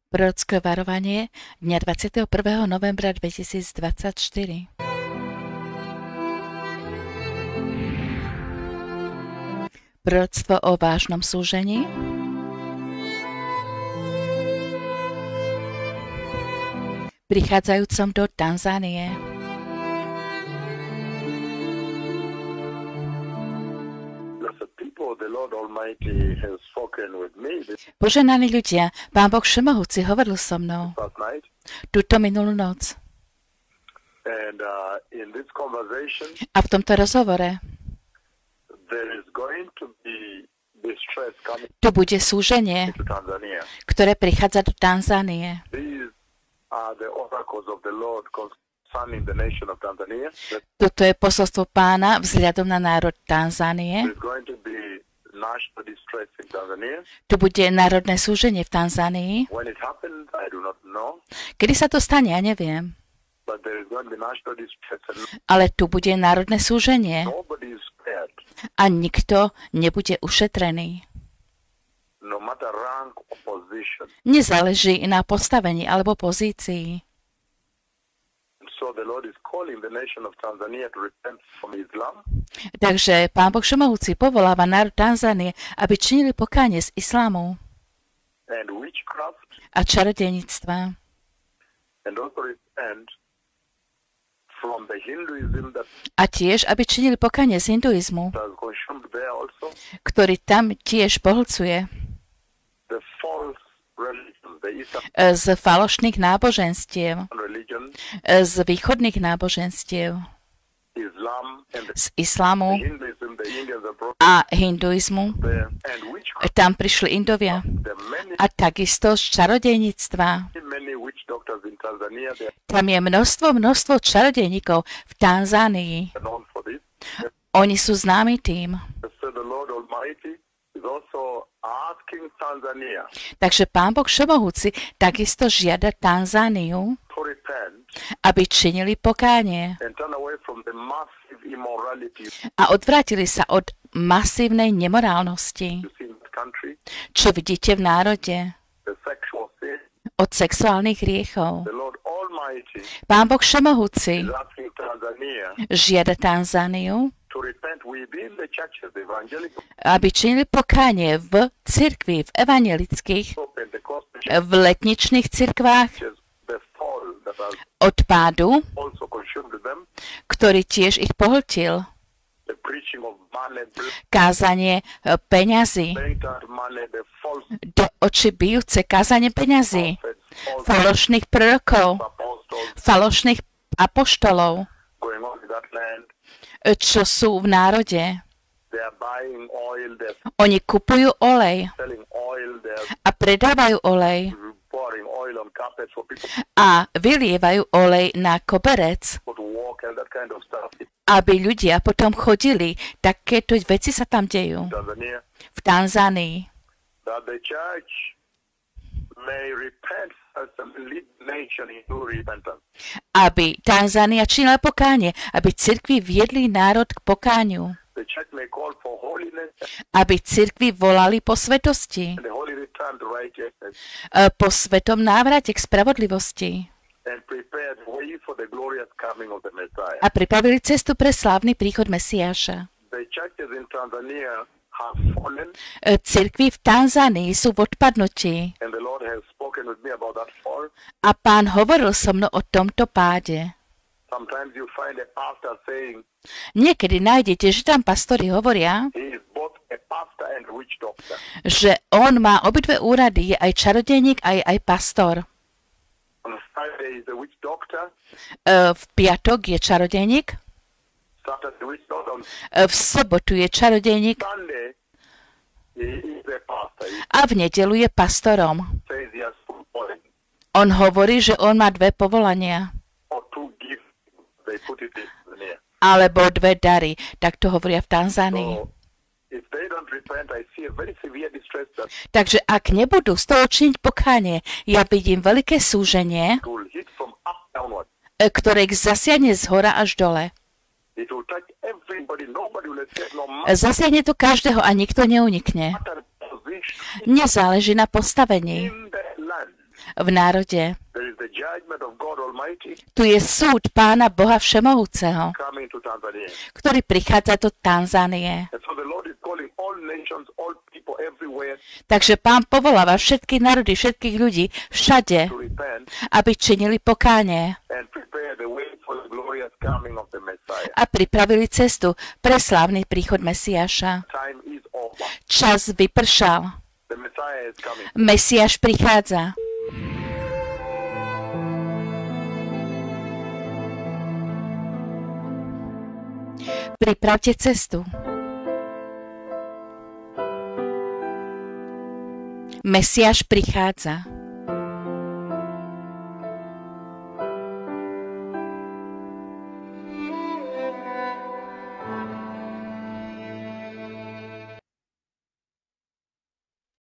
Prorocké varovanie dňa 21. novembra 2024. Proroctvo o vážnom súžení. Prichádzajúcom do Tanzánie. Poženaní ľudia, Pán Boh Všemohúci hovoril so mnou túto minulú noc. A v tomto rozhovore tu bude súženie, ktoré prichádza do Tanzánie. Toto je posolstvo Pána vzhľadom na národ Tanzánie. Tu bude národné súženie v Tanzánii. Kedy sa to stane, ja neviem. Ale tu bude národné súženie. A nikto nebude ušetrený. Nezáleží na postavení alebo pozícii. Takže Pán Boh Všemohúci povoláva národ Tanzánie, aby činili pokánie z islámu a čarodejníctva. A tiež, aby činili pokánie z hinduizmu, ktorý tam tiež pohlcuje z falošných náboženstiev, z východných náboženstiev, z islámu a hinduizmu. Tam prišli Indovia. A takisto z čarodejníctva. Tam je množstvo čarodejníkov v Tanzánii. Oni sú známi tým. Takže Pán Boh Všemohúci takisto žiada Tanzániu, aby činili pokánie a odvrátili sa od masívnej nemorálnosti, čo vidíte v národe, od sexuálnych hriechov. Pán Boh Všemohúci žiada Tanzániu, aby činili pokánie v cirkvi, v evangelických, v letničných cirkvách od pádu, ktorý tiež ich pohltil. Kázanie peňazí, do očí bijúce kázanie peňazí, falošných prorokov, falošných apoštolov, čo sú v národe. Oni kupujú olej a predávajú olej a vylievajú olej na koberec, aby ľudia potom chodili. Takéto veci sa tam dejú v Tanzánii. Aby Tanzánia činila pokánie, aby cirkvi viedli národ k pokániu, aby cirkvi volali po svetosti, po svetom návrate k spravodlivosti a pripravili cestu pre slávny príchod Mesiáša. Cirkvi v Tanzánii sú v odpadnutí a Pán hovoril so mnou o tomto páde. Niekedy nájdete, že tam pastori hovoria, že on má obidve úrady, je aj čarodejník, aj pastor. V piatok je čarodejník, v sobotu je čarodejník a v nedeľu je pastorom. On hovorí, že on má dve povolania alebo dve dary. Tak to hovoria v Tanzánii. Takže ak nebudú z toho činiť pokánie, ja vidím veľké súženie, ktoré ich zasiahne z hora až dole. Zasiahne to každého a nikto neunikne. Nezáleží na postavení. v národe. Tu je súd Pána Boha Všemohúceho, ktorý prichádza do Tanzánie. Takže Pán povoláva všetky národy, všetkých ľudí, všade, aby činili pokánie a pripravili cestu pre slávny príchod Mesiáša. Čas vypršal. Mesiáš prichádza. Pripravte cestu. Mesiáš prichádza.